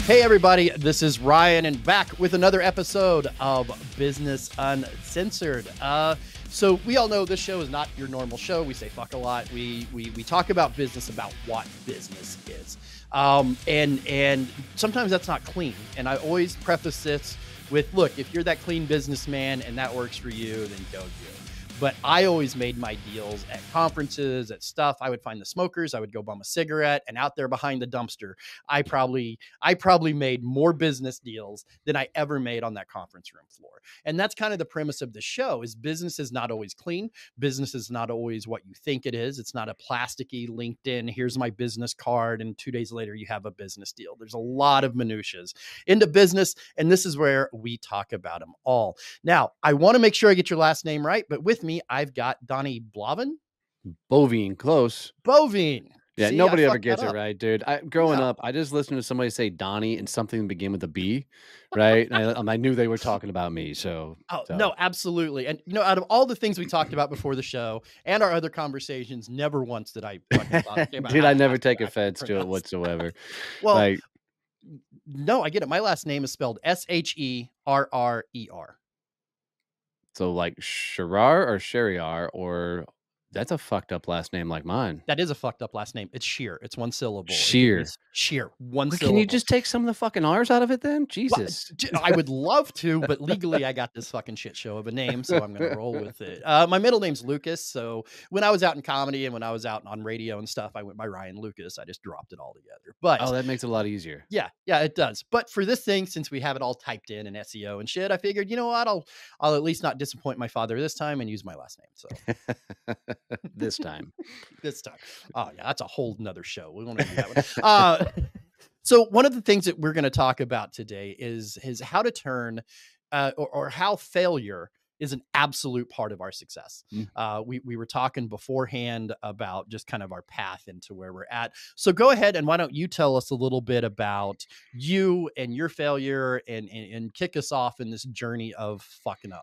Hey everybody, this is Ryan and back with another episode of Business Uncensored. So we all know this show is not your normal show. We say fuck a lot. We talk about business, about what business is. And sometimes that's not clean. And I always preface this with, look, if you're that clean businessman and that works for you, then go do it. But I always made my deals at conferences, at stuff. I would find the smokers. I would go bum a cigarette, and out there behind the dumpster, I probably made more business deals than I ever made on that conference room floor. And that's kind of the premise of the show: is business is not always clean. Business is not always what you think it is. It's not a plasticky LinkedIn, here's my business card, and 2 days later you have a business deal. There's a lot of minutiae into business, and this is where we talk about them all. Now, I want to make sure I get your last name right, but with me, I've got Donnie Boivin. Boivin, close. Boivin. Yeah, See, nobody I ever fucked gets that it up. right, dude. Growing up, I just listened to somebody say Donnie and something begin with a B, right? And I knew they were talking about me. So, Oh, no, absolutely. And, out of all the things we talked about before the show and our other conversations, never once did I fucking thought about dude, how I never to take actually offense to it pronounce. whatsoever. Well, Like, no, I get it. My last name is spelled Sherrer. so like Sharar or Shariar, or that's a fucked up last name like mine. That is a fucked up last name. It's Sheer. It's one syllable. Sheer. Sheer. One Well, syllable. can you just take some of the fucking R's out of it then? Well, Jesus. I would love to, but legally I got this fucking shit show of a name, so I'm going to roll with it. My middle name's Lucas, so when I was out in comedy and when I was out on radio and stuff, I went by Ryan Lucas. I just dropped it all together. But Oh, that makes it a lot easier. yeah, it does. But for this thing, since we have it all typed in and SEO and shit, I figured, you know what, I'll at least not disappoint my father this time and use my last name. So This time. this time. Oh yeah, that's a whole nother show. We won't do that one. So one of the things that we're going to talk about today is how to turn or how failure is an absolute part of our success. We were talking beforehand about just kind of our path into where we're at. So go ahead and why don't you tell us a little bit about you and your failure and kick us off in this journey of fucking up.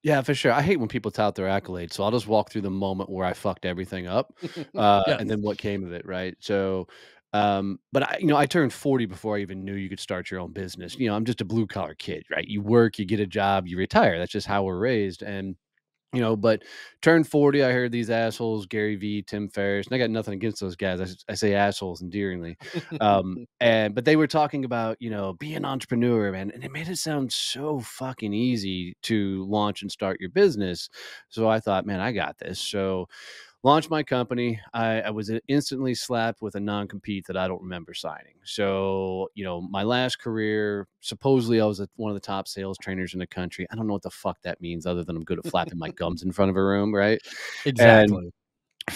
Yeah, for sure. I hate when people tout their accolades, so I'll just walk through the moment where I fucked everything up, Yes. and then what came of it, right? So, but I turned 40 before I even knew you could start your own business. I'm just a blue collar kid, right? You work, you get a job, you retire. That's just how we're raised. And but turned 40, I heard these assholes, Gary V, Tim Ferriss, and I got nothing against those guys. I say assholes endearingly. But they were talking about, be an entrepreneur, man. And it made it sound so fucking easy to launch and start your business. So I thought, man, I got this. So launched my company. I was instantly slapped with a non-compete that I don't remember signing. So, my last career, supposedly I was one of the top sales trainers in the country. I don't know what the fuck that means other than I'm good at flapping my gums in front of a room, right? Exactly.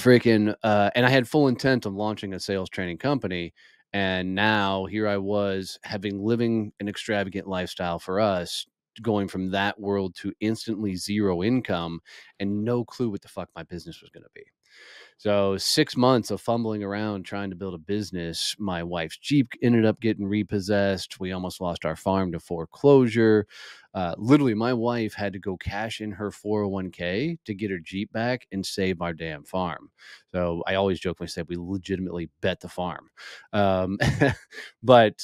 And and I had full intent of launching a sales training company. And now here I was living an extravagant lifestyle for us, going from that world to instantly zero income and no clue what the fuck my business was going to be. So 6 months of fumbling around trying to build a business. My wife's Jeep ended up getting repossessed. We almost lost our farm to foreclosure. Literally, my wife had to go cash in her 401k to get her Jeep back and save our damn farm. So I always joke when I say we legitimately bet the farm. But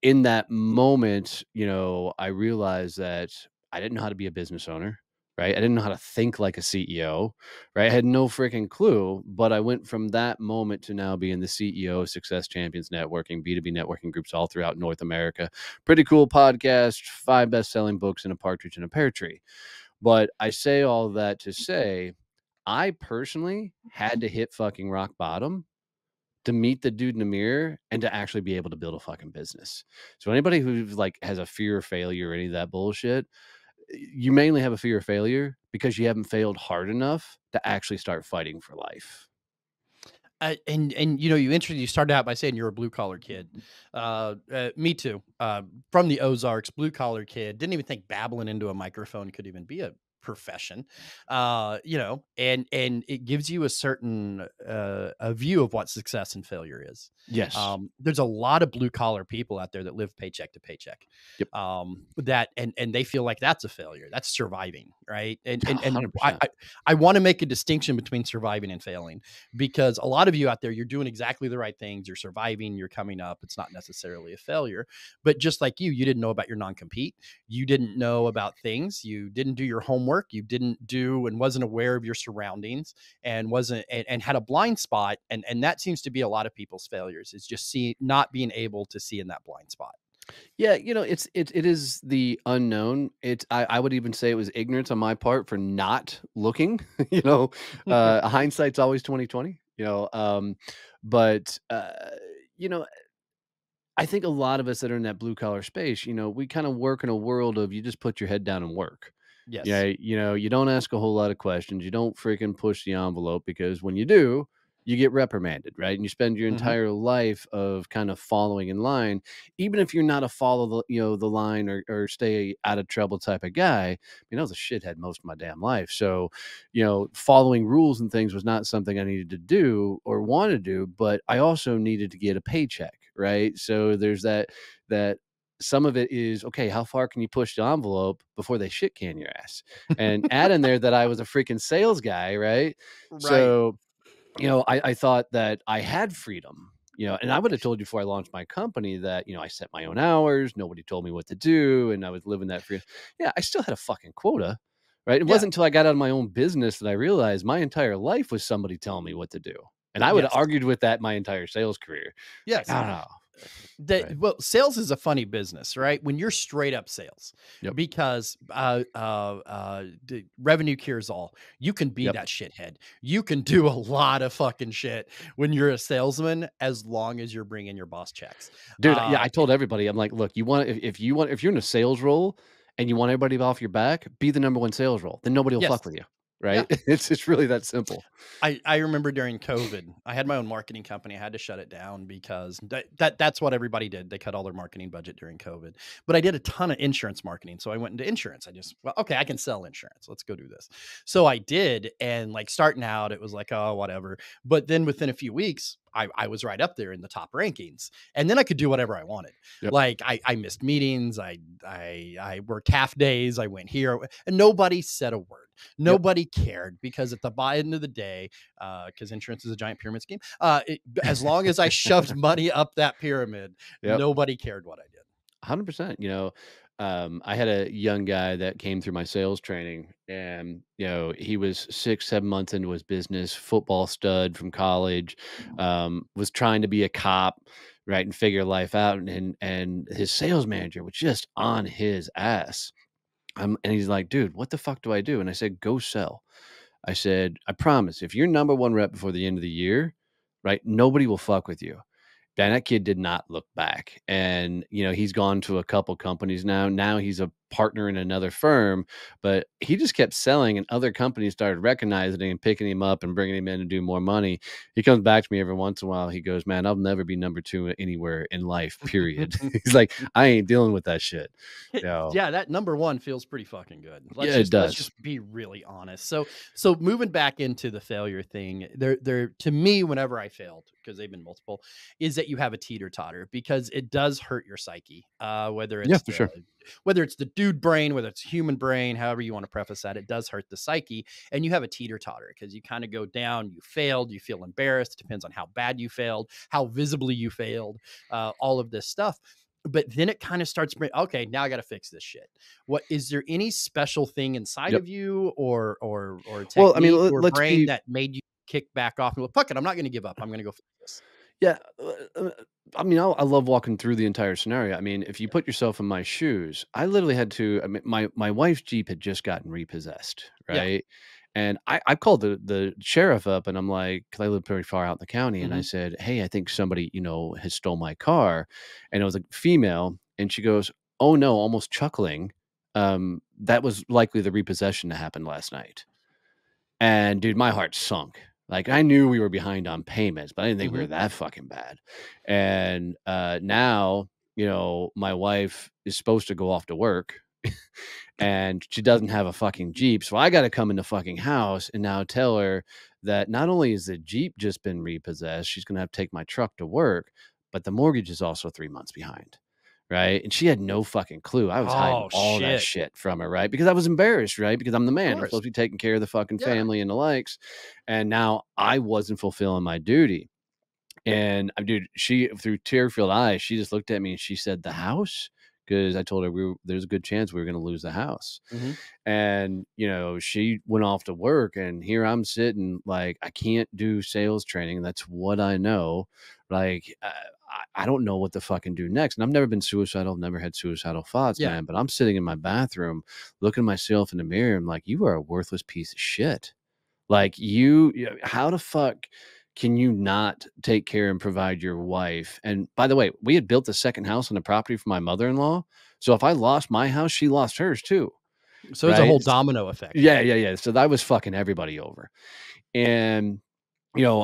in that moment, I realized that I didn't know how to be a business owner. Right. I didn't know how to think like a CEO. Right. I had no freaking clue. But I went from that moment to now being the CEO of Success Champions Networking, B2B networking groups all throughout North America. Pretty cool podcast, 5 best-selling books, and a partridge in a pear tree. But I say all that to say, I personally had to hit fucking rock bottom to meet the dude in the mirror and to actually be able to build a fucking business. So anybody who has a fear of failure or any of that bullshit, you mainly have a fear of failure because you haven't failed hard enough to actually start fighting for life. And you started out by saying you're a blue collar kid. Me too. From the Ozarks, blue collar kid. Didn't even think babbling into a microphone could even be a profession, and it gives you a certain a view of what success and failure is. Yes. There's a lot of blue collar people out there that live paycheck to paycheck, Yep. that and they feel like that's a failure. That's surviving, right? And I 100%. I, I want to make a distinction between surviving and failing, because a lot of you out there, you're doing exactly the right things. You're surviving. You're coming up. It's not necessarily a failure, but just like you didn't know about your non-compete. You didn't know about things. You didn't do your homework. You didn't do and wasn't aware of your surroundings, and wasn't and had a blind spot. And that seems to be a lot of people's failures, is just not being able to see in that blind spot. Yeah, it is the unknown. I would even say it was ignorance on my part for not looking. Hindsight's always 2020. But you know, I think a lot of us that are in that blue collar space, we kind of work in a world of you just put your head down and work. Yeah, Yes. you don't ask a whole lot of questions. You don't freaking push the envelope, because when you do, you get reprimanded, right? And you spend your Hmm. entire life of kind of following in line, even if you're not a follow the line or stay out of trouble type of guy. I mean, I was a shithead most of my damn life, so following rules and things was not something I needed to do or want to do. But I also needed to get a paycheck, right? So there's that some of it is, okay, how far can you push the envelope before they shit can your ass? And add in there that I was a freaking sales guy, right? Right. So, I thought that I had freedom, and I would have told you before I launched my company that, I set my own hours. Nobody told me what to do. And I was living that freedom. Yeah, I still had a fucking quota, right? It Yeah. wasn't until I got out of my own business that I realized my entire life was somebody telling me what to do. And I would have Yes. argued with that my entire sales career. It's like, Yes. I don't know. Right. Well, sales is a funny business, right? When you're straight up sales, Yep. because the revenue cures all. You can be Yep. that shithead. You can do a lot of fucking shit when you're a salesman, as long as you're bringing your boss checks. Dude, yeah, I told everybody, I'm like, look, if you're in a sales role and you want everybody off your back, be the number one sales role. Then nobody will Yes. fuck with you. Yeah. Right? It's really that simple. I remember during COVID, I had my own marketing company. I had to shut it down because that's what everybody did. They cut all their marketing budget during COVID. But I did a ton of insurance marketing. So I went into insurance. Well, okay, I can sell insurance. Let's go do this. So I did. And like starting out, it was like, oh, whatever. But then within a few weeks, I was right up there in the top rankings. And then I could do whatever I wanted. Yep. Like I missed meetings. I worked half days. I went here, and nobody said a word. Nobody cared, because at the end of the day, because insurance is a giant pyramid scheme, as long as I shoved money up that pyramid, Yep. nobody cared what I did. 100%. I had a young guy that came through my sales training, and he was 6, 7 months into his business, football stud from college, was trying to be a cop, right, and figure life out, and his sales manager was just on his ass. And he's like, dude, what the fuck do I do? And I said, go sell. I said, I promise, if you're number one rep before the end of the year, right, nobody will fuck with you. Dan, that kid did not look back. And, he's gone to a couple companies now. Now he's a partner in another firm, but he just kept selling, and other companies started recognizing him and picking him up and bringing him in to do more money. He comes back to me every once in a while. He goes, man, I'll never be number two anywhere in life, period. He's like, I ain't dealing with that shit. Yeah, that number one feels pretty fucking good. Yeah, it Let's does. just be really honest. So moving back into the failure thing, there to me, whenever I failed, because they've been multiple, is that you have a teeter totter, because it does hurt your psyche. Yeah, for sure. Whether it's the dude brain, whether it's human brain, however you want to preface that, it does hurt the psyche. And you have a teeter totter, because you kind of go down. You failed. You feel embarrassed. It depends on how bad you failed, how visibly you failed, all of this stuff. But then it kind of starts, okay, now I got to fix this shit. What is there any special thing inside Yep. of you, or Well, I mean, technique or let's brain be that made you kick back off and go, fuck it, I'm not going to give up. I'm going to go fix this. Yeah, I mean, I love walking through the entire scenario. I mean, if you put yourself in my shoes, I literally had to. I mean, my wife's Jeep had just gotten repossessed, Yeah. right? And I called the sheriff up, and I'm like, because I live pretty far out in the county, and I Hmm. said, hey, I think somebody has stole my car, and it was a female, and she goes, oh no, almost chuckling, that was likely the repossession that happened last night. And dude, my heart sunk. Like, I knew we were behind on payments, but I didn't think we Hmm. were that fucking bad. And now, my wife is supposed to go off to work. and she doesn't have a fucking Jeep. So I got to come in the fucking house and now tell her that not only is the Jeep just been repossessed, she's going to have to take my truck to work, but the mortgage is also 3 months behind. Right. And she had no fucking clue. I was hiding Oh, all that shit. shit from her. Right. Because I was embarrassed. Right. Because I'm the Of man. I'm course. supposed to be taking care of the fucking Yeah. family and the likes. And now I wasn't fulfilling my duty. And dude, she through tear-filled eyes, she just looked at me and she said, "The house?" Because I told her there's a good chance we were going to lose the house. Mhm. And, she went off to work and here I'm sitting like I can't do sales training. That's what I know. Like I don't know what to fucking do next. And I've never been suicidal, never had suicidal thoughts, Yeah. man. But I'm sitting in my bathroom looking at myself in the mirror. I'm like, you are a worthless piece of shit. Like how the fuck can you not take care and provide your wife? And by the way, we had built the second house on the property for my mother-in-law. So if I lost my house, she lost hers too. So it's a Right? whole domino effect. Yeah, yeah, yeah. So that was fucking everybody over. And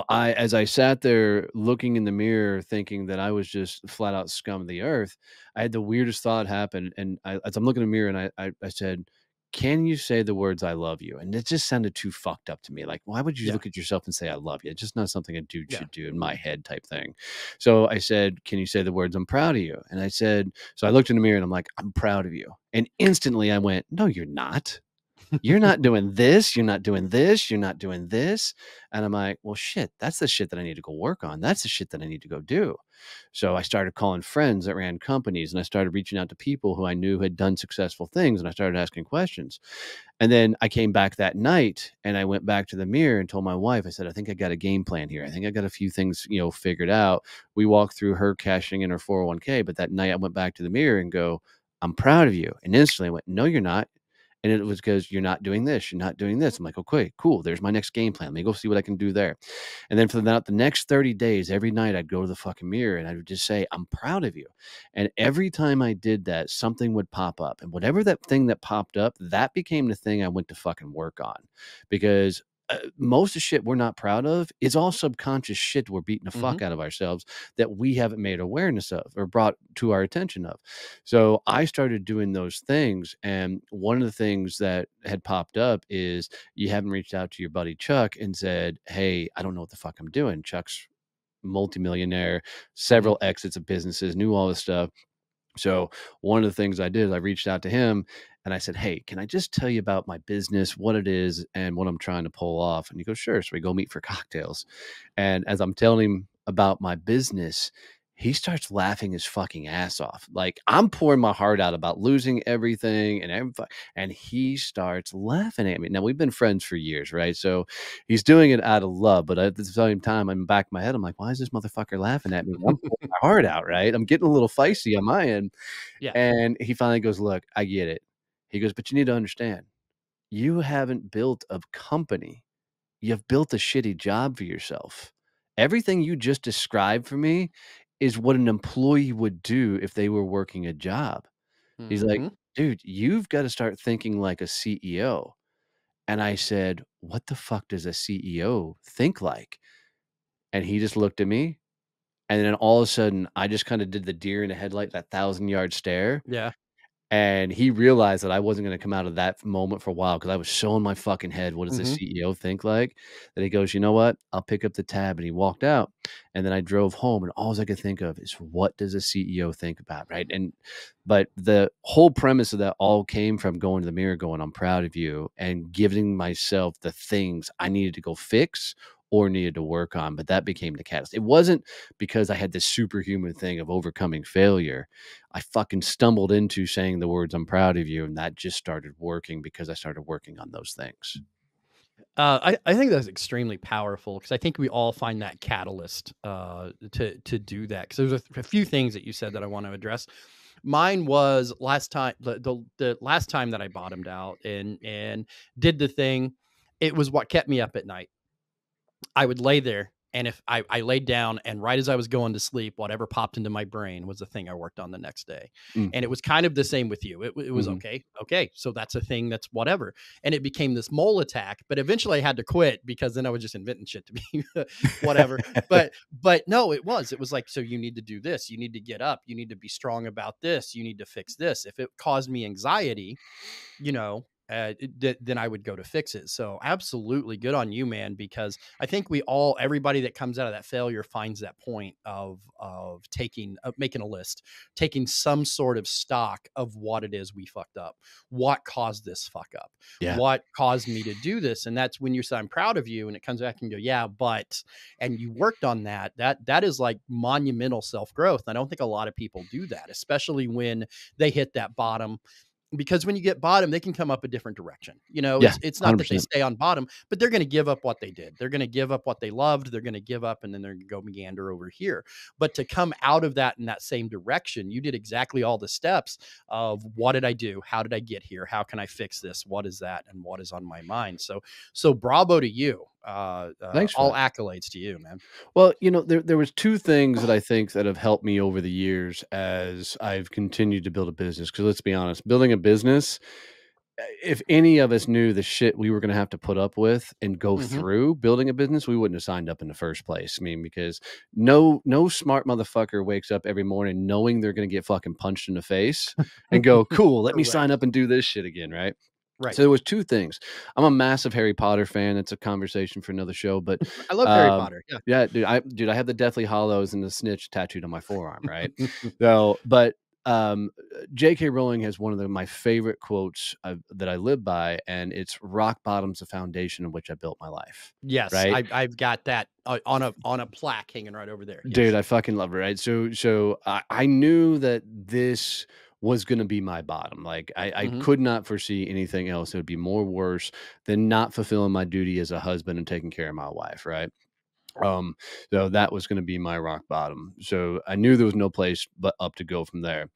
as I sat there looking in the mirror, thinking that I was just flat out scum of the earth, I had the weirdest thought happen. And as I'm looking in the mirror, and I said, "Can you say the words I love you?" And it just sounded too fucked up to me. Like, why would you Yeah. look at yourself and say I love you? It's just not something a dude Yeah. should do in my head, type thing. So I said, "Can you say the words I'm proud of you?" And I said, so I looked in the mirror and I'm like, "I'm proud of you." And instantly I went, "No, you're not. You're not doing this. You're not doing this. You're not doing this." And I'm like, well, shit, that's the shit that I need to go work on. That's the shit that I need to go do. So I started calling friends that ran companies and I started reaching out to people who I knew had done successful things. And I started asking questions. And then I came back that night and I went back to the mirror and told my wife, I said, "I think I got a game plan here. I think I got a few things, figured out." We walked through her cashing in her 401k. But that night I went back to the mirror and go, "I'm proud of you." And instantly I went, "No, you're not." And it was because you're not doing this, you're not doing this. I'm like, okay, cool. There's my next game plan. Let me go see what I can do there. And then for the next 30 days, every night I'd go to the fucking mirror and I would just say, "I'm proud of you." And every time I did that, something would pop up. And whatever that thing that popped up, that became the thing I went to fucking work on. Because most of shit we're not proud of is all subconscious shit we're beating the Mhm. fuck out of ourselves that we haven't made awareness of or brought to our attention of. So I started doing those things. And one of the things that had popped up is you haven't reached out to your buddy Chuck and said, "Hey, I don't know what the fuck I'm doing." Chuck's multimillionaire, Mhm. several exits of businesses, knew all this stuff. So one of the things I did is I reached out to him and I said, "Hey, can I just tell you about my business, what it is, and what I'm trying to pull off?" And he goes, "Sure." So we go meet for cocktails. And as I'm telling him about my business, he starts laughing his fucking ass off. Like I'm pouring my heart out about losing everything and he starts laughing at me. Now we've been friends for years, right? So he's doing it out of love, but at the same time, I'm back in my head. I'm like, why is this motherfucker laughing at me? I'm pouring my heart out, right? I'm getting a little feisty on my end. Yeah. And he finally goes, "Look, I get it." He goes, "But you need to understand, you haven't built a company. You've built a shitty job for yourself. Everything you just described for me is what an employee would do if they were working a job." He's like, Mhm. "Dude, you've got to start thinking like a CEO." And I said, "What the fuck does a CEO think like?" And he just looked at me. And then all of a sudden, I just kind of did the deer in the headlight, that 1,000-yard stare. Yeah. And he realized that I wasn't gonna come out of that moment for a while because I was so in my fucking head, what does the Mhm. CEO think like? That he goes, "You know what? I'll pick up the tab," and he walked out. And then I drove home, and alls I could think of is, what does a CEO think about, right? But the whole premise of that all came from going to the mirror going, "I'm proud of you," and giving myself the things I needed to go fix or needed to work on, but that became the catalyst. It wasn't because I had this superhuman thing of overcoming failure. I fucking stumbled into saying the words, "I'm proud of you," and that just started working because I started working on those things. I think that's extremely powerful because I think we all find that catalyst to do that. Because there's a few things that you said that I want to address. Mine was last time the last time that I bottomed out and did the thing. It was what kept me up at night. I would lay there And if I laid down and right as I was going to sleep, whatever popped into my brain was the thing I worked on the next day. Mm, And it was kind of the same with you. It was mhm. okay. Okay. So that's a thing, that's whatever. And it became this mole attack, but eventually I had to quit because then I was just inventing shit to be whatever. But no, it was like, so you need to do this. You need to get up. You need to be strong about this. You need to fix this. If it caused me anxiety, then I would go to fix it. So absolutely good on you, man, because I think everybody that comes out of that failure finds that point of making a list, taking some sort of stock of what it is we fucked up, what caused this fuck up, Yeah. what caused me to do this. And that's when you say, I'm proud of you. And it comes back and go, yeah, but, and you worked on that. That is like monumental self-growth. I don't think a lot of people do that, especially when they hit that bottom, because when you get bottom, they can come up a different direction. Yeah, It's not that they 100%. stay on bottom, but they're going to give up what they did. They're going to give up what they loved. They're going to give up, and then they're going to go meander over here. But to come out of that in that same direction, you did exactly all the steps of what did I do? How did I get here? How can I fix this? What is that? And what is on my mind? So bravo to you. Thanks for All that. accolades to you, man. Well, there was 2 things that I think that have helped me over the years as I've continued to build a business. Because let's be honest, building a business, if any of us knew the shit we were gonna have to put up with and go Hmm. through building a business, we wouldn't have signed up in the first place. I mean, because no smart motherfucker wakes up every morning knowing they're gonna get fucking punched in the face and go, "Cool, let me sign Correct. up and do this shit again," right? Right. So there was 2 things. I'm a massive Harry Potter fan. It's a conversation for another show, but, I love Harry um, Potter. yeah, dude, I have the Deathly Hollows and the snitch tattooed on my forearm, right? So, but, J.K. Rowling has one of my favorite quotes that I live by, and it's "Rock bottom's the foundation on which I built my life," Yes, right? I've got that, on a plaque hanging right over there. Dude, Yes. I fucking love it, right? So I knew that this was gonna be my bottom. Like, I Mhm. could not foresee anything else that would be more worse than not fulfilling my duty as a husband and taking care of my wife, right? Um, so that was gonna be my rock bottom. So I knew there was no place but up to go from there.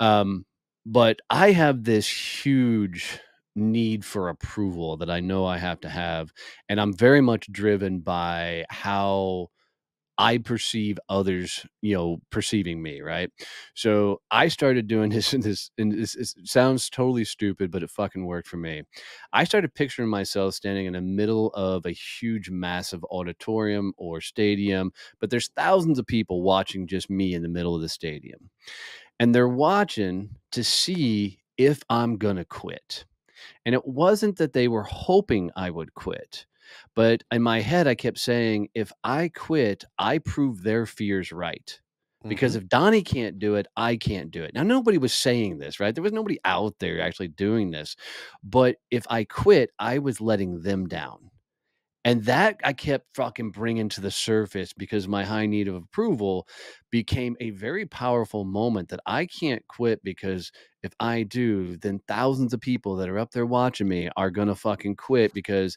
Um, but I have this huge need for approval that I know I have to have, and I'm very much driven by how I perceive others, perceiving me, right? So I started doing this, and this it sounds totally stupid, but it fucking worked for me. I started picturing myself standing in the middle of a huge, massive auditorium or stadium, but there's thousands of people watching just me in the middle of the stadium. And they're watching to see if I'm gonna quit. And it wasn't that they were hoping I would quit, but in my head, I kept saying, if I quit, I prove their fears right. Because Mhm. if Donnie can't do it, I can't do it. Now, nobody was saying this, right? There was nobody out there actually doing this. But if I quit, I was letting them down. And that I kept fucking bringing to the surface because my high need of approval became a very powerful moment that I can't quit because if I do, then thousands of people that are up there watching me are gonna fucking quit because,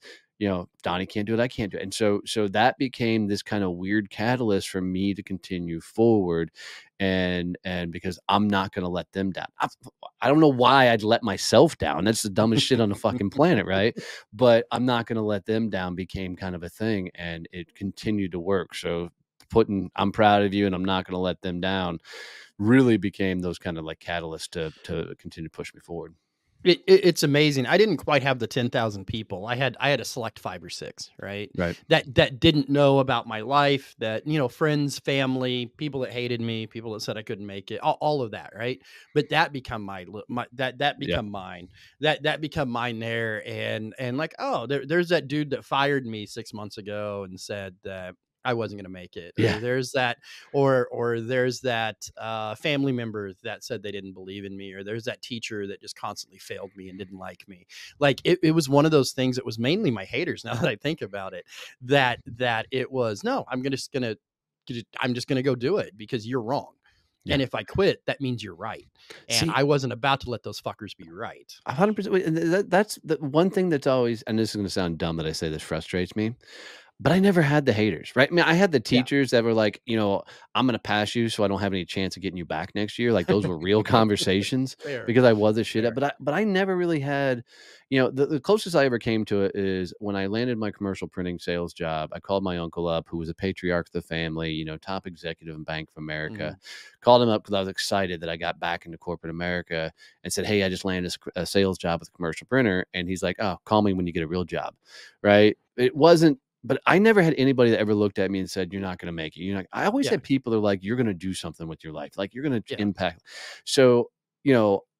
Donnie can't do it, I can't do it. And so that became this kind of weird catalyst for me to continue forward and because I'm not gonna let them down. I don't know why I'd let myself down. That's the dumbest shit on the fucking planet, right? But I'm not gonna let them down became kind of a thing, and it continued to work. So putting "I'm proud of you and I'm not gonna let them down" really became those kind of like catalysts to continue to push me forward. It's amazing. I didn't quite have the 10,000 people. I had a select 5 or 6, right? Right. That didn't know about my life, that, friends, family, people that hated me, people that said I couldn't make it, all of that, right? But that become that Yeah. become mine. That become mine there, and like, oh, there's that dude that fired me 6 months ago and said that I wasn't gonna make it. Or Yeah. there's that, or there's that family member that said they didn't believe in me, or there's that teacher that just constantly failed me and didn't like me. Like it was one of those things. It was mainly my haters. Now that I think about it, that it was, no, I'm just gonna go do it because you're wrong. Yeah. And if I quit, that means you're right. And See, I wasn't about to let those fuckers be right. 100%. And that's the one thing that's always, and this is gonna sound dumb that I say this frustrates me. But I never had the haters, right? I mean, I had the Yeah. teachers that were like, "I'm gonna pass you so I don't have any chance of getting you back next year." Like, those were real conversations Fair. because I was a shit at Fair. but I never really had the closest I ever came to it is when I landed my commercial printing sales job. I called my uncle up, who was a patriarch of the family, top executive in Bank of America. Mhm. Called him up because I was excited that I got back into corporate America and said, "Hey, I just landed a sales job with a commercial printer." And he's like, "Oh, call me when you get a real job." Right? It wasn't but I never had anybody that ever looked at me and said, "You're not gonna make it. You're not." I always Yeah. had people that are like, "You're gonna do something with your life. Like, you're gonna Yeah. impact." So,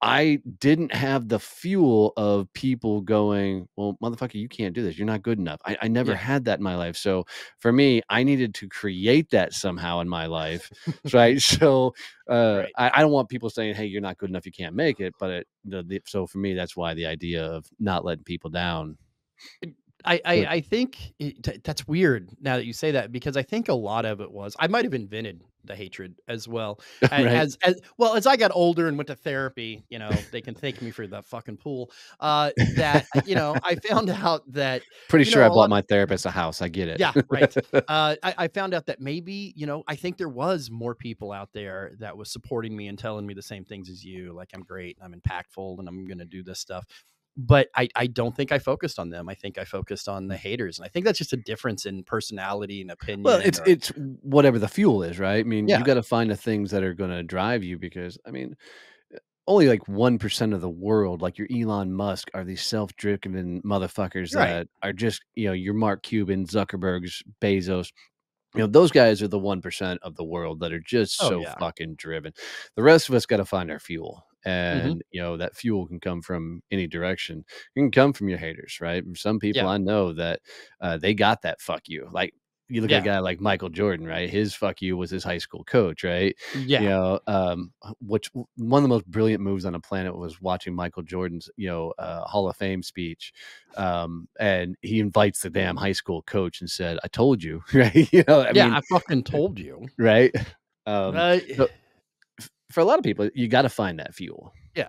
I didn't have the fuel of people going, "Well, motherfucker, you can't do this. You're not good enough." I never Yeah. had that in my life. So for me, I needed to create that somehow in my life. Right. So Right. I don't want people saying, "Hey, you're not good enough. You can't make it." But so for me, that's why the idea of not letting people down. But I think that's weird now that you say that, because I think a lot of it was I might have invented the hatred as well. right. As well as I got older and went to therapy, they can thank me for the fucking pool. That I found out that Pretty sure I a bought lot. my therapist a house. I get Yeah, right. it. I found out that maybe, I think there was more people out there that was supporting me and telling me the same things as you, like I'm great, I'm impactful, and I'm going to do this stuff. But I don't think I focused on them. I think I focused on the haters. And I think that's just a difference in personality and Well, opinion it's or it's whatever the fuel is, right? I mean, you yeah. gotta find the things that are gonna drive you because, I mean, only like 1% of the world, like your Elon Musk, are these self-driven motherfuckers You're right. that are just, your Mark Cuban, Zuckerbergs, Bezos. Those guys are the 1% of the world that are just Oh so yeah. fucking driven. The rest of us gotta find our fuel, Hmm. and, that fuel can come from any direction. It can come from your haters, right? Some people Yeah. I know that, they got that "fuck you." Like, you look at a Yeah. guy like Michael Jordan, right? His "fuck you" was his high school coach, right? Yeah. Which one of the most brilliant moves on the planet was watching Michael Jordan's, Hall of Fame speech, and he invites the damn high school coach and said, "I told you," right? I Yeah. mean, I fucking told you. right? Um, Uh, so for a lot of people, you got to find that fuel. yeah.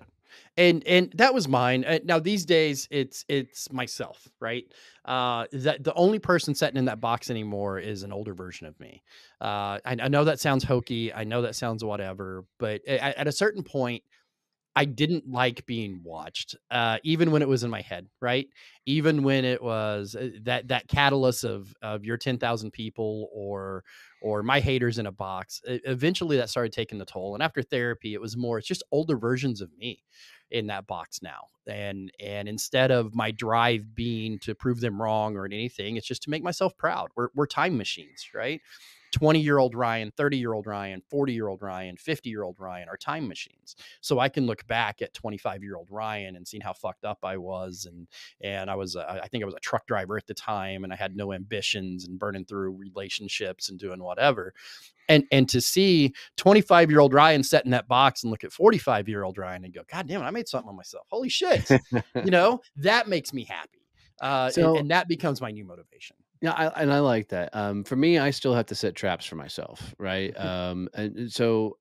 And that was mine. Now these days it's myself, right? That the only person sitting in that box anymore is an older version of me. I know that sounds hokey. I know that sounds whatever, but at a certain point, I didn't like being watched, even when it was in my head, right? Even when it was that catalyst of your 10,000 people or my haters in a box. Eventually, that started taking the toll. And after therapy, it was more. It's just older versions of me in that box now. And instead of my drive being to prove them wrong or anything, it's just to make myself proud. We're time machines, right? 20-year-old Ryan, 30-year-old Ryan, 40-year-old Ryan, 50-year-old Ryan are time machines. So I can look back at 25-year-old Ryan and seeing how fucked up I was. And I think I was a truck driver at the time, and I had no ambitions and burning through relationships and doing whatever. And to see 25-year-old Ryan set in that box and look at 45-year-old Ryan and go, God damn it, I made something of myself. Holy shit. That makes me happy. So And that becomes my new motivation. yeah, I like that. For me, I still have to set traps for myself, right? And so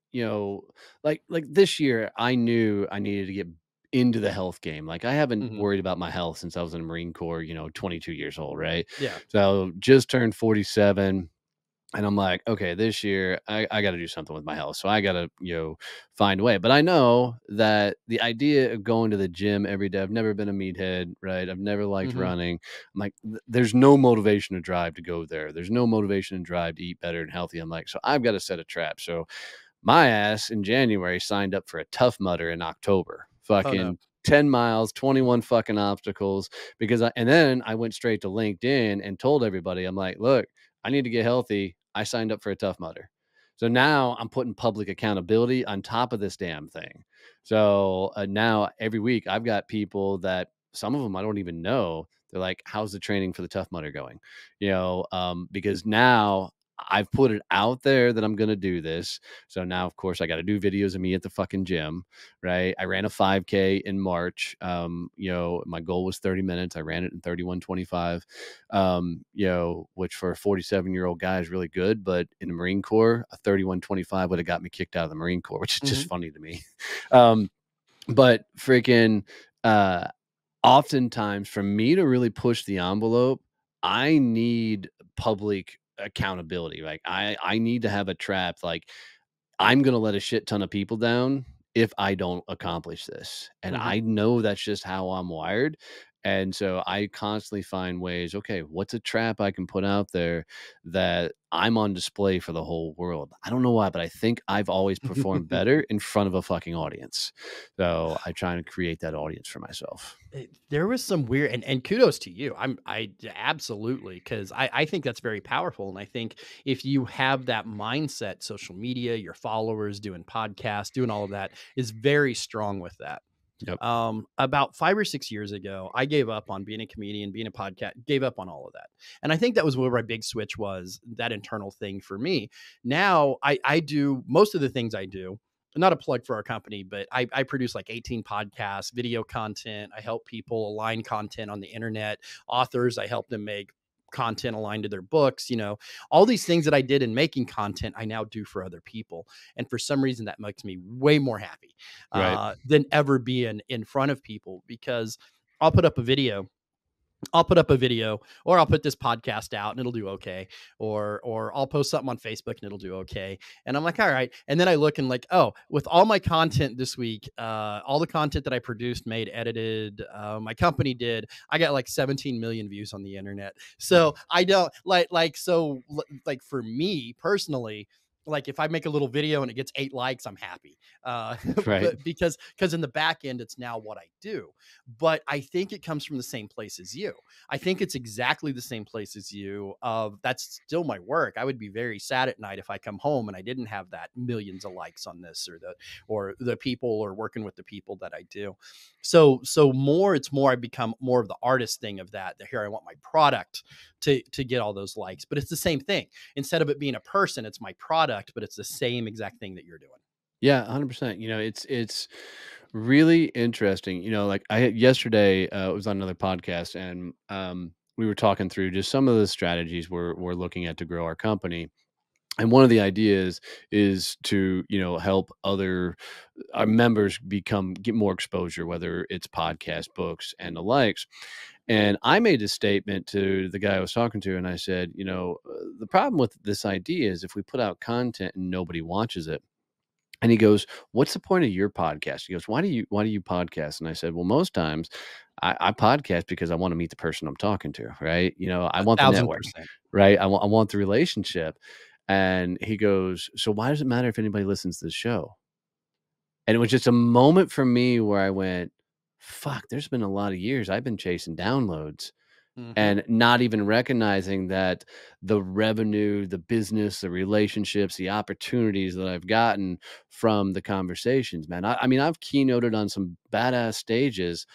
like this year, I knew I needed to get into the health game. Like, I haven't Mhm. worried about my health since I was in the Marine Corps. 22 years old, right? Yeah. So just turned 47. And I'm like, okay, this year I got to do something with my health. So I got to, find a way. But I know that the idea of going to the gym every day, I've never been a meathead, right? I've never liked Mhm. running. I'm like, there's no motivation to drive to go there. There's no motivation to drive to eat better and healthy. I'm like, so I've got to set a trap. So my ass in January signed up for a Tough Mudder in October. Oh, no. Fucking 10 miles, 21 fucking obstacles. And then I went straight to LinkedIn and told everybody, I'm like, look, I need to get healthy. I signed up for a Tough Mudder. So now I'm putting public accountability on top of this damn thing. So now every week I've got people that some of them I don't even know. They're like, how's the training for the Tough Mudder going? Because now I've put it out there that I'm going to do this. So now, of course, I got to do videos of me at the fucking gym, right? I ran a 5K in March. My goal was 30 minutes. I ran it in 31:25. Which for a 47-year-old guy is really good, but in the Marine Corps, a 31:25 would have got me kicked out of the Marine Corps, which is just Mhm. funny to me. um, but freaking, uh, oftentimes for me to really push the envelope, I need public accountability. Like I need to have a trap. Like I'm going to let a shit ton of people down if I don't accomplish this. And Mhm. I know that's just how I'm wired. And so I constantly find ways, okay, what's a trap I can put out there that I'm on display for the whole world? I don't know why, but I think I've always performed better in front of a fucking audience. So I try and create that audience for myself. There was some weird, and kudos to you. I absolutely, because I think that's very powerful. And I think if you have that mindset, social media, your followers, doing podcasts, doing all of that is very strong with that. Yep. About 5 or 6 years ago, I gave up on being a comedian, being a podcast, gave up on all of that. And I think that was where my big switch was, that internal thing for me. Now I do most of the things I do, not a plug for our company, but I produce like 18 podcasts, video content. I help people align content on the internet. Authors, I help them make content aligned to their books. All these things that I did in making content, I now do for other people. And for some reason, that makes me way more happy Right. than ever being in front of people, because I'll put up a video I'll put up a video, or I'll put this podcast out and it'll do okay. Or I'll post something on Facebook and it'll do okay. And I'm like, all right. And then I look and like, oh, with all my content this week, all the content that I produced, made, edited, my company did, I got like 17 million views on the internet. So I don't like for me personally, like if I make a little video and it gets 8 likes, I'm happy. Right. But because in the back end, it's now what I do. But I think it comes from the same place as you. I think it's exactly the same place as you. That's still my work. I would be very sad at night if I come home and I didn't have that millions of likes on this, or the people, or working with the people that I do. So it's more, I become more of the artist thing of that. Here, I want my product to get all those likes, but it's the same thing. Instead of it being a person, it's my product, but it's the same exact thing that you're doing. Yeah, 100%. It's really interesting. Like I had yesterday, was on another podcast, and we were talking through just some of the strategies we're looking at to grow our company. And one of the ideas is to, help our members get more exposure, whether it's podcast, books, and the likes. And I made a statement to the guy I was talking to, and I said, the problem with this idea is if we put out content and nobody watches it. And he goes, "What's the point of your podcast?" He goes, "Why do you podcast?" And I said, "Well, most times I podcast because I want to meet the person I'm talking to, right? I A want the thousand network, percent. right? I want the relationship." And he goes, "So why does it matter if anybody listens to the show?" And it was just a moment for me where I went, "Fuck, there's been a lot of years I've been chasing downloads Hmm. and not even recognizing that the revenue, the business, the relationships, the opportunities that I've gotten from the conversations, man. I mean, I've keynoted on some badass stages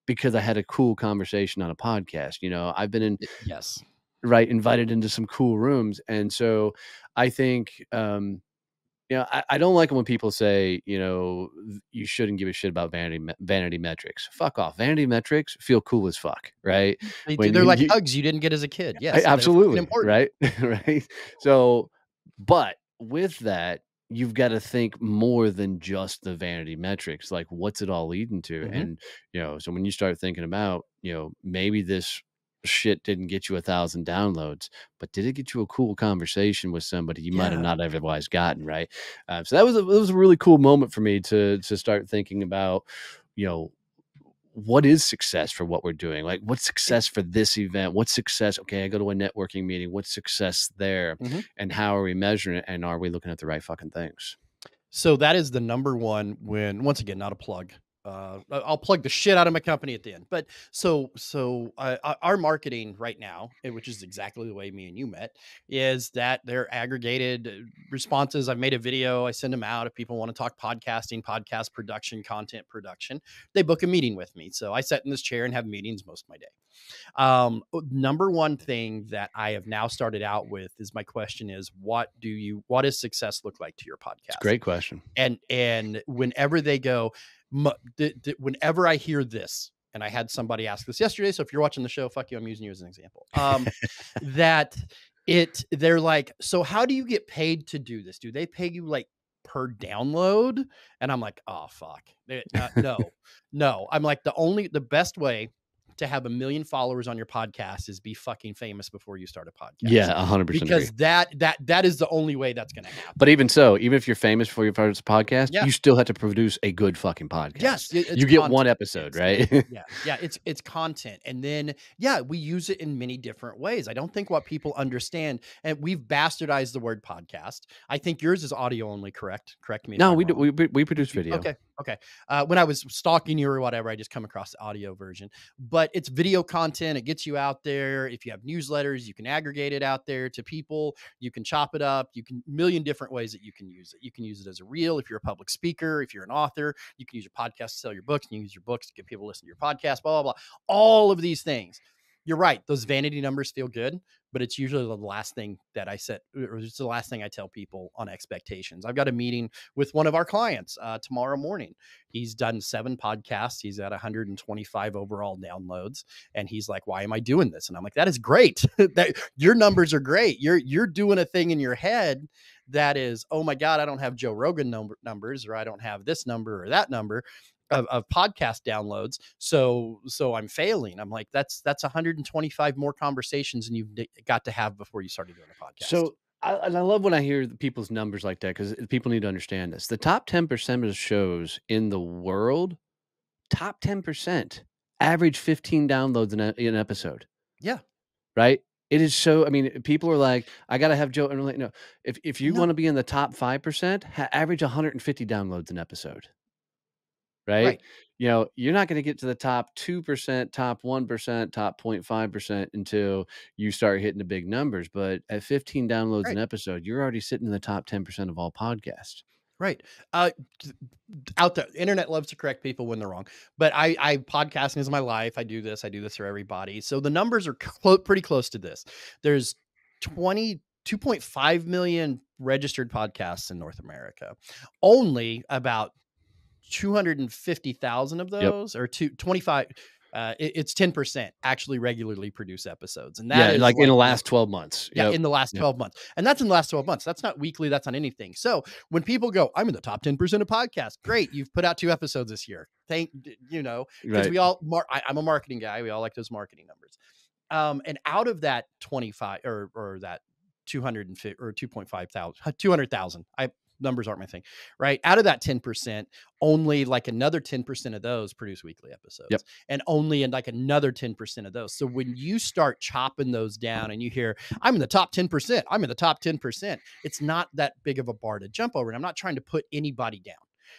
because I had a cool conversation on a podcast. I've been Yes. invited into some cool rooms. And so I think, I don't like it when people say, you shouldn't give a shit about vanity metrics. Fuck off. Vanity metrics feel cool as fuck, right? They do. When They're like you hugs you didn't get as a kid. Yes, they're fucking absolutely, important. right? Right? So, but with that, you've gotta think more than just the vanity metrics, like, what's it all leading to? Mhm. And, so when you start thinking about, maybe this shit didn't get you 1,000 downloads, but did it get you a cool conversation with somebody you might have Yeah. not otherwise gotten, right? So that was a really cool moment for me to start thinking about, you know, what is success for what we're doing? Like, what's It success for this event? What's success? Okay, I go to a networking meeting. What's success there? Mhm. And how are we measuring it? And are we looking at the right fucking things? So that is the number one, when once again, not a plug. I'll plug the shit out of my company at the end. But our marketing right now, which is exactly the way me and you met, is that they're aggregated responses. I've made a video, I send them out. If people want to talk podcasting, podcast production, content production, they book a meeting with me. So I sit in this chair and have meetings most of my day. Number one thing that I have now started out with is, my question is, what does success look like to your It's a podcast? great question. And whenever they go, whenever I hear this, and I had somebody ask this yesterday. So if you're watching the show, fuck you, I'm using you as an example. That they're like, so how do you get paid to do this? Do they pay you like per download? And I'm like, oh fuck, no. I'm like, the best way to have 1 million followers on your podcast is be fucking famous before you start a podcast. Yeah, 100% because agree. that is the only way that's going to happen. But even so, even if you're famous before you start a podcast, Yeah. you still have to produce a good fucking podcast. Yes, it's you get content. one episode, right? Yeah, it's content. And then, yeah, we use it in many different ways. I don't think what people understand, and we've bastardized the word podcast. I think yours is audio only, correct? Correct me if No, I'm we do. wrong. We produce video. Okay. When I was stalking you or whatever, I just come across the audio version. But it's video content. It gets you out there. If you have newsletters, you can aggregate it out there to people. You can chop it up. You can million different ways that you can use it. You can use it as a reel if you're a public speaker. If you're an author, you can use your podcast to sell your books. You can use your books to get people to listen to your podcast. Blah blah blah. All of these things. You're right. Those vanity numbers feel good, but it's usually the last thing that I set, or it's the last thing I tell people on expectations. I've got a meeting with one of our clients tomorrow morning. He's done 7 podcasts. He's at 125 overall downloads. And he's like, why am I doing this? And I'm like, that is great. Your numbers are great. You're doing a thing in your head that is, oh my God, I don't have Joe Rogan numbers, or I don't have this number or that number of podcast downloads. So I'm failing. I'm like, that's 125 more conversations than you've got to have before you started doing a podcast. So I love when I hear people's numbers like that, because people need to understand this. The top 10% of shows in the world, top 10%, average 15 downloads in an episode. Yeah. Right? It is so, I mean, people are like, I got to have Joe. And I'm like, no, if you want to be in the top 5%, average 150 downloads an episode. Right? You know, you're not going to get to the top 2%, top 1%, top 0.5% until you start hitting the big numbers. But at 15 downloads an episode, you're already sitting in the top 10% of all podcasts. Right. Out there, internet loves to correct people when they're wrong, but I podcasting is my life. I do this for everybody. So the numbers are pretty close to this. There's 2.5 million registered podcasts in North America. Only about 250,000 of those, or 25. It's 10% actually regularly produce episodes. And that is like in the last 12 months. Yeah, in the last 12 months. And that's in the last 12 months. That's not weekly. That's on anything. So when people go, I'm in the top 10% of podcasts. Great. You've put out 2 episodes this year. Because we all, I'm a marketing guy. We all like those marketing numbers. And out of that 25 or that 250 or 200,000, numbers aren't my thing, right? Out of that 10%, only like another 10% of those produce weekly episodes, and only in like another 10% of those. So when you start chopping those down and you hear, I'm in the top 10%, I'm in the top 10%, it's not that big of a bar to jump over. And I'm not trying to put anybody down.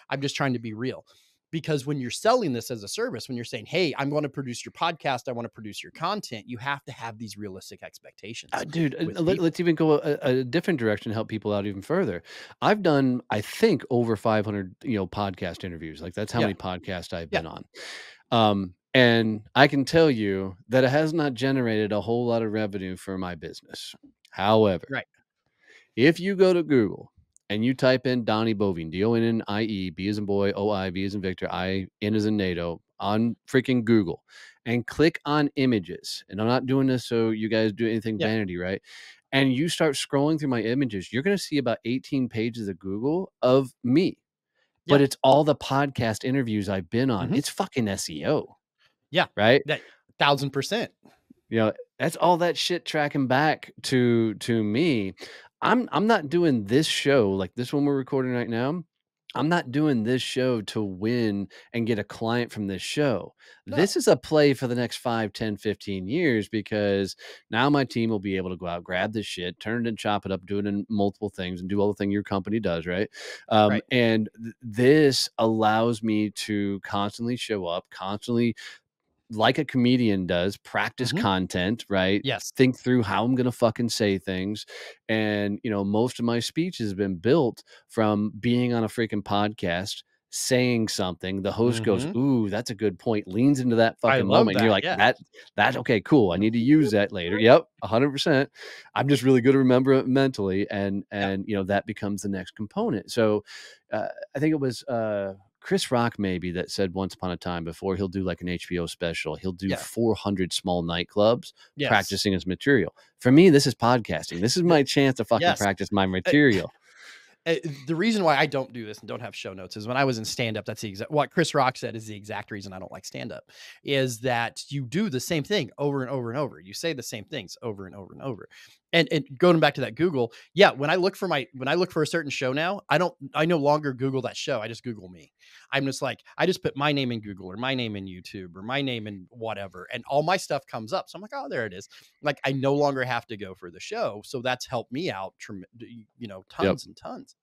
I'm just trying to be real. Because when you're selling this as a service, when you're saying, hey, I'm going to produce your podcast, I want to produce your content, you have to have these realistic expectations. Dude, let's even go a different direction to help people out even further. I've done, I think, over 500, podcast interviews. Like that's how many podcasts I've been on. And I can tell you that it has not generated a whole lot of revenue for my business. However, if you go to Google and you type in Donnie Boivin, Donnie, B as in boy, OI, V as in Victor, I, N as in NATO, on freaking Google, and click on images. And I'm not doing this so you guys do anything vanity, right? And you start scrolling through my images, you're going to see about 18 pages of Google of me. But it's all the podcast interviews I've been on. It's fucking SEO. Yeah. Right? 1,000%. That's all that shit tracking back to me. I'm not doing this show like this one we're recording right now. I'm not doing this show to win and get a client from this show. No. This is a play for the next 5, 10, 15 years, because now my team will be able to go out, grab this shit, turn it and chop it up, do it in multiple things, and do all the thing your company does, right? And this allows me to constantly show up, constantly, like a comedian does, practice content, right? Yes. Think through how I'm going to fucking say things. And, most of my speech has been built from being on a freaking podcast, saying something. The host goes, ooh, that's a good point. Leans into that fucking moment. And you're like, that's okay, cool. I need to use that later. Yep. 100%. I'm just really good to remember it mentally. And that becomes the next component. So I think it was, Chris Rock maybe that said once upon a time, before he'll do like an HBO special, he'll do 400 small nightclubs practicing his material. For me, this is podcasting. This is my chance to fucking practice my material. The reason why I don't do this and don't have show notes is when I was in stand up, that's the exact what Chris Rock said is the exact reason I don't like stand up is that you do the same thing over and over and over. You say the same things over and over and over. And going back to that Google, yeah, when I look for a certain show now, I no longer Google that show. I just Google me. I'm just like, I just put my name in Google or my name in YouTube or my name in whatever, and all my stuff comes up. So I'm like, oh, there it is. Like I no longer have to go for the show. So that's helped me out, Yep. tons and tons.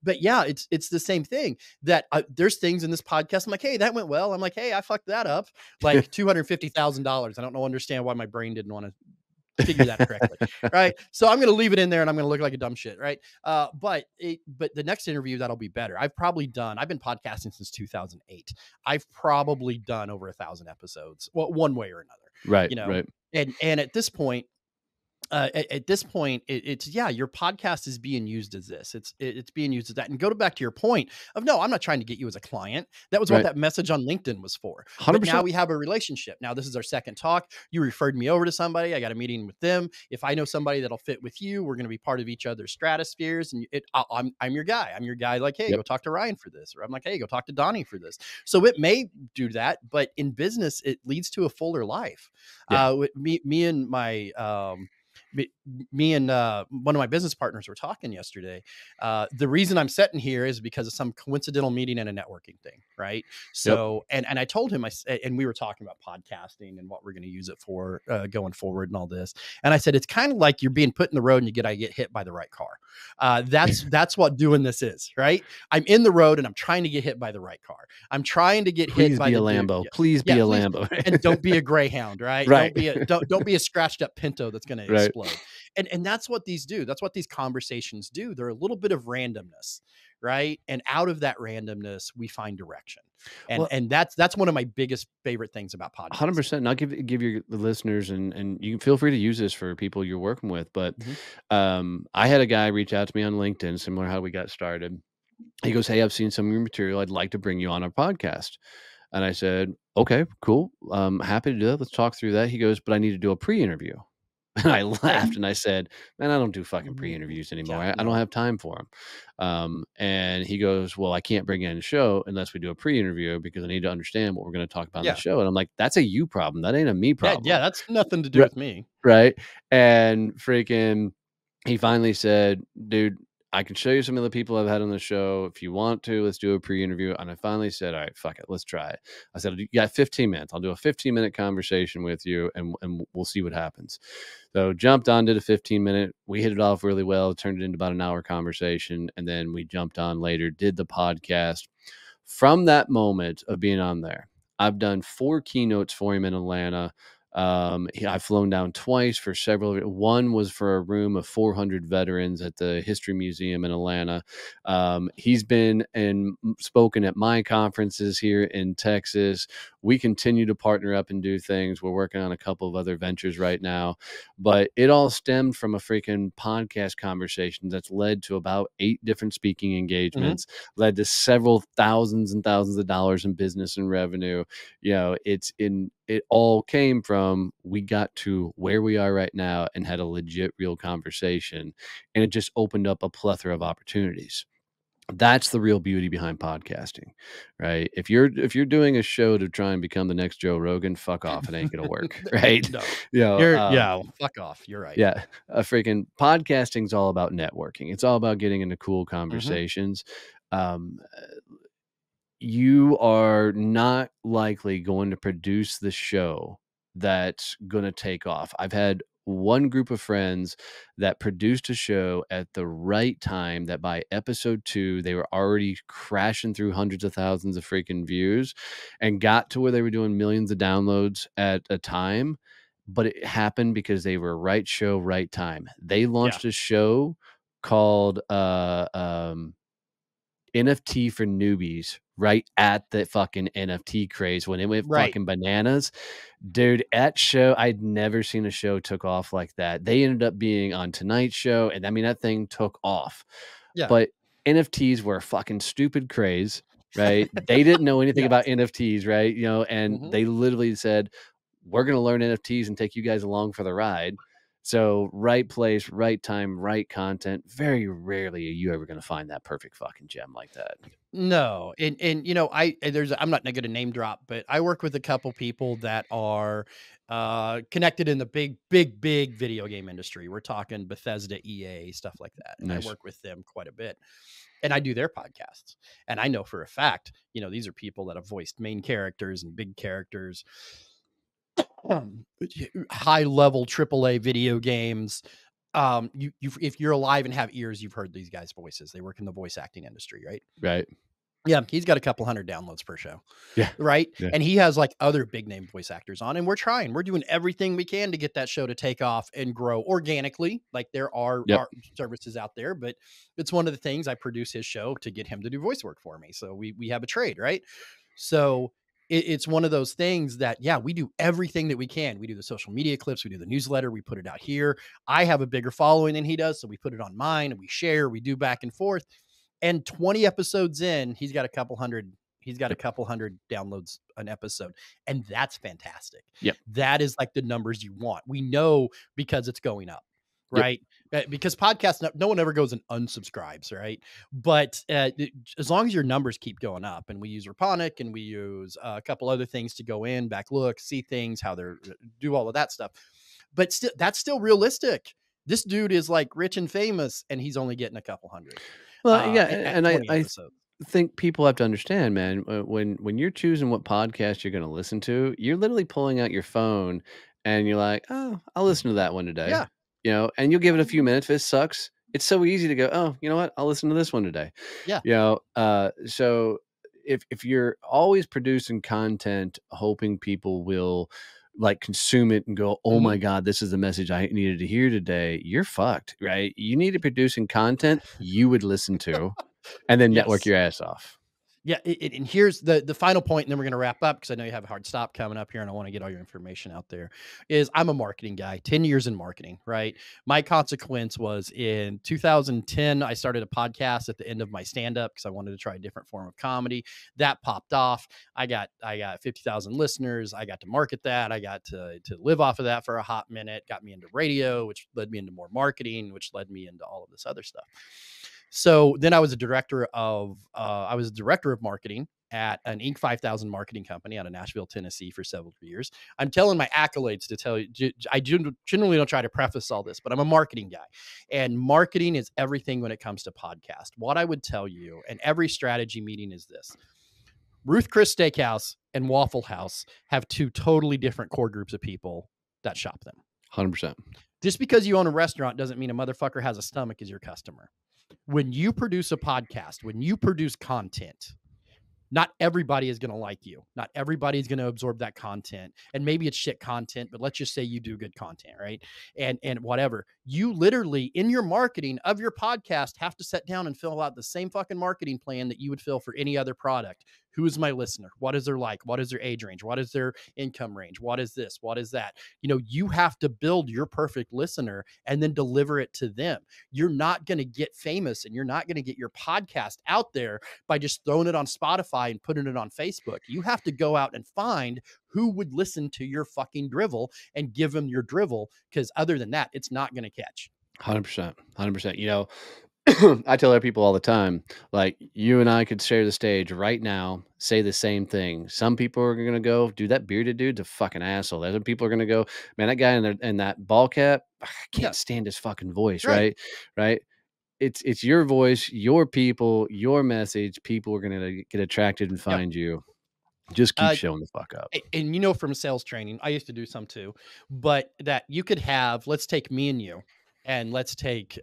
But yeah, it's the same thing that there's things in this podcast. I'm like, hey, that went well. I'm like, hey, I fucked that up. Like $250,000. I don't understand why my brain didn't want to figure that correctly. Right. So I'm going to leave it in there and I'm going to look like a dumb shit. Right. But the next interview, that'll be better. I've been podcasting since 2008. I've probably done over 1,000 episodes. Well, one way or another, Right. Right. and at this point, it's yeah, your podcast is being used as this. It's being used as that. And go back to your point of no, I'm not trying to get you as a client. That was what Right. that message on LinkedIn was for. But 100%. now we have a relationship. Now this is our second talk. You referred me over to somebody. I got a meeting with them. If I know somebody that'll fit with you, we're going to be part of each other's stratospheres. And I'm your guy. I'm your guy. Like, hey, Yep. go talk to Ryan for this, or I'm like, hey, go talk to Donnie for this. So it may do that, but in business, it leads to a fuller life. Yeah. With me and my me and one of my business partners were talking yesterday. The reason I'm sitting here is because of some coincidental meeting and a networking thing, right? So, and I told him, and we were talking about podcasting and what we're going to use it for going forward and all this. And I said, it's kind of like you're being put in the road and I get hit by the right car. That's what doing this is, right? I'm in the road and I'm trying to get hit by the right car. I'm trying to get hit by Please be a the dude. Lambo. Yeah. Please be Yeah, a please. Lambo. And don't be a Greyhound, right? Right. Don't be a scratched up Pinto that's going to Right. explode. And that's what these do. That's what these conversations do. They're a little bit of randomness, right? And out of that randomness, we find direction. And Well- and that's one of my biggest favorite things about podcasting. 100%. And I'll give your listeners and you can feel free to use this for people you're working with. But I had a guy reach out to me on LinkedIn, similar to how we got started. He goes, "Hey, I've seen some of your material. I'd like to bring you on our podcast." And I said, "Okay, cool. Happy to do that. Let's talk through that." He goes, "But I need to do a pre-interview." And I laughed and I said, "Man, I don't do fucking pre-interviews anymore. Yeah, I don't have time for them." And he goes, "Well, I can't bring you on the show unless we do a pre-interview because I need to understand what we're going to talk about in Yeah. the show." And I'm like, "That's a you problem. That ain't a me problem." Yeah, that's nothing to do with me. Right. And freaking, he finally said, "Dude, I can show you some of the people I've had on the show. If you want to, let's do a pre-interview." And I finally said, "All right, fuck it. Let's try it." I said, "You got 15 minutes. I'll do a 15-minute conversation with you and we'll see what happens." So jumped on, did a 15-minute. We hit it off really well. Turned it into about an hour conversation. And then we jumped on later, did the podcast. From that moment of being on there, I've done 4 keynotes for him in Atlanta. I've flown down twice for several. One was for a room of 400 veterans at the History Museum in Atlanta. He's been and spoken at my conferences here in Texas. We continue to partner up and do things. We're working on a couple of other ventures right now, but it all stemmed from a freaking podcast conversation that's led to about 8 different speaking engagements, led to several thousands and thousands of dollars in business and revenue. It all came from we got to where we are right now and had a legit real conversation, and it just opened up a plethora of opportunities. That's the real beauty behind podcasting, right? If you're doing a show to try and become the next Joe Rogan, fuck off. It ain't gonna work, right? No, fuck off. You're right. Yeah, freaking podcasting's all about networking. It's all about getting into cool conversations. You are not likely going to produce the show that's going to take off. I've had one group of friends that produced a show at the right time that by episode 2, they were already crashing through hundreds of thousands of freaking views and got to where they were doing millions of downloads at a time. But it happened because they were right show, right time. They launched a show called NFT for newbies right at the fucking NFT craze when it went fucking bananas. Dude, that show, I'd never seen a show took off like that. They ended up being on Tonight Show, and I mean, that thing took off. Yeah. But NFTs were a fucking stupid craze, right? They didn't know anything about NFTs, right? And they literally said, "We're going to learn NFTs and take you guys along for the ride." So right place, right time, right content. Very rarely are you ever going to find that perfect fucking gem like that. No, and I'm not gonna name drop, but I work with a couple people that are connected in the big video game industry. We're talking Bethesda, EA, stuff like that. And I Nice. work with them quite a bit. And I do their podcasts. And I know for a fact, these are people that have voiced main characters and big characters, high level AAA video games. If you're alive and have ears, you've heard these guys' voices. They work in the voice acting industry, right? Right. Yeah, he's got a couple hundred downloads per show, Yeah. right? Yeah. And he has like other big name voice actors on, and we're doing everything we can to get that show to take off and grow organically. Like there are Yep. services out there, but it's one of the things. I produce his show to get him to do voice work for me. So we have a trade, right? So it's one of those things that, yeah, we do everything that we can. We do the social media clips, we do the newsletter, we put it out here. I have a bigger following than he does, so we put it on mine and we share, we do back and forth. And 20 episodes in, he's got a couple hundred downloads an episode. And that's fantastic. Yep. That is like the numbers you want. We know because it's going up, Yep. right? Because podcasts, no one ever goes and unsubscribes, right? But as long as your numbers keep going up, and we use Raponic and we use a couple other things to go in, back look, see things, how they're do all of that stuff. But still, that's still realistic. This dude is like rich and famous, and he's only getting a couple hundred. Well, yeah, At and 20 I episodes. think people have to understand, man, when you're choosing what podcast you're going to listen to, you're literally pulling out your phone and you're like, oh, I'll listen to that one today. Yeah. And you'll give it a few minutes. If it sucks, it's so easy to go, oh, you know what? I'll listen to this one today. Yeah. So if you're always producing content, hoping people will like consume it and go, oh my God, this is the message I needed to hear today, you're fucked, right? You need to be producing content you would listen to and then network your ass off. Yeah. And here's the final point, and then we're going to wrap up because I know you have a hard stop coming up here and I want to get all your information out there. Is I'm a marketing guy, 10 years in marketing, right? My consequence was in 2010, I started a podcast at the end of my stand-up because I wanted to try a different form of comedy. That popped off. I got 50,000 listeners. I got to market that. I got to live off of that for a hot minute, got me into radio, which led me into more marketing, which led me into all of this other stuff. So then I was a director of marketing at an Inc. 5000 marketing company out of Nashville, Tennessee for several years. I'm telling my accolades to tell you, I generally don't try to preface all this, but I'm a marketing guy, and marketing is everything when it comes to podcast. What I would tell you, and every strategy meeting is this: Ruth Chris Steakhouse and Waffle House have two totally different core groups of people that shop them. 100%. Just because you own a restaurant doesn't mean a motherfucker has a stomach as your customer. When you produce a podcast, when you produce content, not everybody is going to like you. Not everybody is going to absorb that content. And maybe it's shit content, but let's just say you do good content, right? And whatever. You literally, in your marketing of your podcast, have to sit down and fill out the same fucking marketing plan that you would fill for any other product. Who is my listener? What is their like? What is their age range? What is their income range? What is this? What is that? You have to build your perfect listener and then deliver it to them. You're not going to get famous and you're not going to get your podcast out there by just throwing it on Spotify and putting it on Facebook. You have to go out and find who would listen to your fucking drivel and give them your drivel, because other than that, it's not going to catch. 100%. 100%. I tell other people all the time, like, you and I could share the stage right now, say the same thing. Some people are going to go, dude, that bearded dude's a fucking asshole. Other people are going to go, man, that guy in that ball cap, I can't stand his fucking voice, right? It's your voice, your people, your message. People are going to get attracted and find you. Just keep showing the fuck up. And from sales training, I used to do some too, but that you could have, let's take me and you, and let's take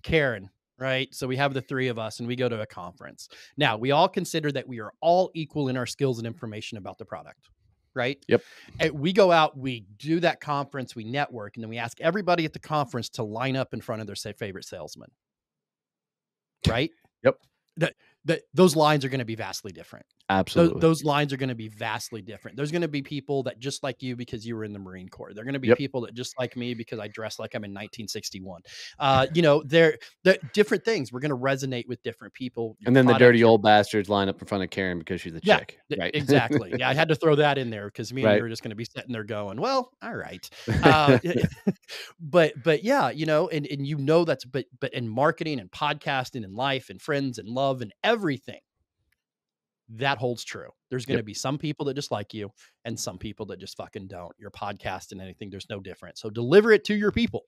Karen, right? So we have the three of us and we go to a conference. Now, we all consider that we are all equal in our skills and information about the product, right? Yep. And we go out, we do that conference, we network, and then we ask everybody at the conference to line up in front of their favorite salesman, right? Yep. those lines are going to be vastly different. Absolutely. Those lines are going to be vastly different. There's going to be people that just like you because you were in the Marine Corps. They're going to be Yep. people that just like me because I dress like I'm in 1961. They're different things. We're going to resonate with different people. Your And then the products, dirty old bastards line up in front of Karen because she's a yeah, chick, right? exactly. Yeah, I had to throw that in there because me and you Right. are just going to be sitting there going, "Well, all right." Uh, but yeah, and but in marketing and podcasting and life and friends and love and everything, that holds true. There's going Yep. to be some people that just like you and some people that just fucking don't. Your podcast and anything, there's no different. So deliver it to your people.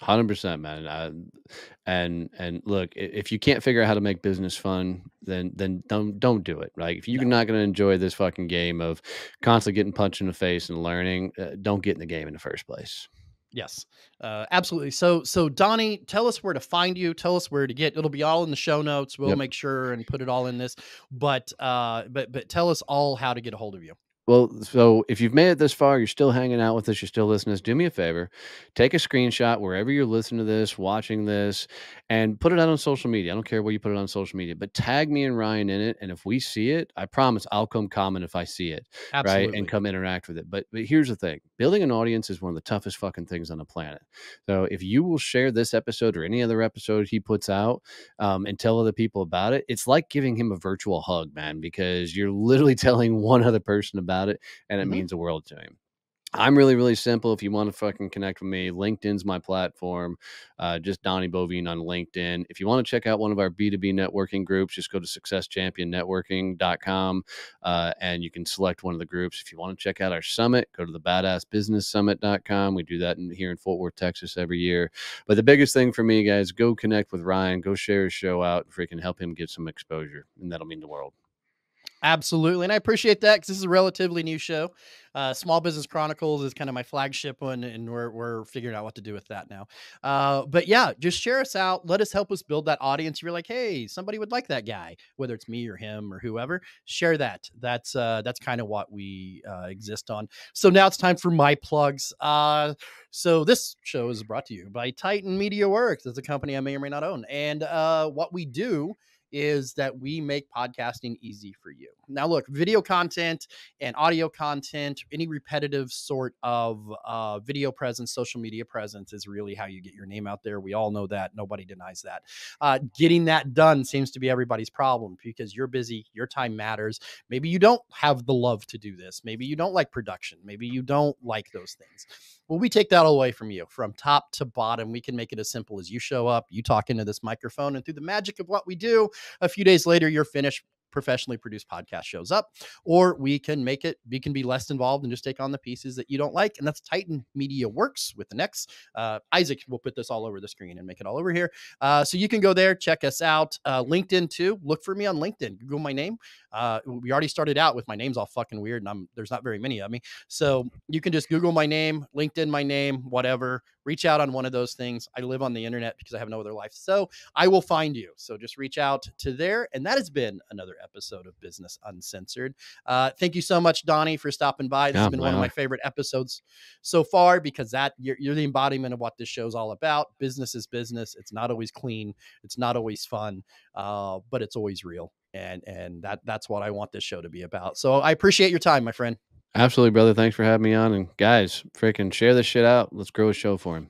100%, man. And look, if you can't figure out how to make business fun, then don't do it. Like if you're No. not going to enjoy this fucking game of constantly getting punched in the face and learning, don't get in the game in the first place. Yes, absolutely. So Donnie, tell us where to find you. Tell us where to get. It'll be all in the show notes. We'll Yep. make sure and put it all in this. But tell us all how to get a hold of you. Well, so if you've made it this far, you're still hanging out with us, you're still listening to us, do me a favor, take a screenshot wherever you're listening to this, watching this, and put it out on social media. I don't care where you put it on social media, but tag me and Ryan in it. And if we see it, I promise I'll come comment if I see it, right? And Absolutely. come interact with it. But here's the thing, building an audience is one of the toughest fucking things on the planet. So if you will share this episode or any other episode he puts out, and tell other people about it, it's like giving him a virtual hug, man, because you're literally telling one other person about it, and it Mhm. means the world to him. I'm really, really simple. If you want to fucking connect with me, LinkedIn's my platform. Just Donnie Boivin on LinkedIn. If you want to check out one of our B2B networking groups, just go to successchampionnetworking.com, and you can select one of the groups. If you want to check out our summit, go to the badassbusinesssummit.com. We do that here in Fort Worth, Texas every year. But the biggest thing for me, guys, go connect with Ryan, go share his show out, and freaking help him get some exposure. And that'll mean the world. Absolutely. And I appreciate that because this is a relatively new show. Small Business Chronicles is kind of my flagship one, and we're figuring out what to do with that now. But yeah, just share us out. Let us help us build that audience. You're like, hey, somebody would like that guy, whether it's me or him or whoever. Share that. That's kind of what we exist on. So now it's time for my plugs. So this show is brought to you by Titan Media Works. It's a company I may or may not own. And what we do is that we make podcasting easy for you. Now, look, video content and audio content, any repetitive sort of video presence, social media presence is really how you get your name out there. We all know that. Nobody denies that. Getting that done seems to be everybody's problem because you're busy. Your time matters. Maybe you don't have the love to do this. Maybe you don't like production. Maybe you don't like those things. Well, we take that all away from you from top to bottom. We can make it as simple as you show up, you talk into this microphone, and through the magic of what we do, a few days later, your finished professionally produced podcast shows up, or we can be less involved and just take on the pieces that you don't like. And that's Titan Media Works with an X. Isaac will put this all over the screen and make it all over here. So you can go there, check us out. LinkedIn too. Look for me on LinkedIn. Google my name. We already started out with my name's all fucking weird and there's not very many of me. So you can just Google my name, LinkedIn my name, whatever, reach out on one of those things. I live on the internet because I have no other life. So I will find you. So just reach out to there. And that has been another episode of Business Uncensored. Thank you so much, Donnie, for stopping by. This has been one of my favorite episodes so far because you're the embodiment of what this show's all about. Business is business. It's not always clean. It's not always fun, but it's always real. And that's what I want this show to be about. So I appreciate your time, my friend. Absolutely, brother. Thanks for having me on. And guys, freaking share this shit out. Let's grow a show for him.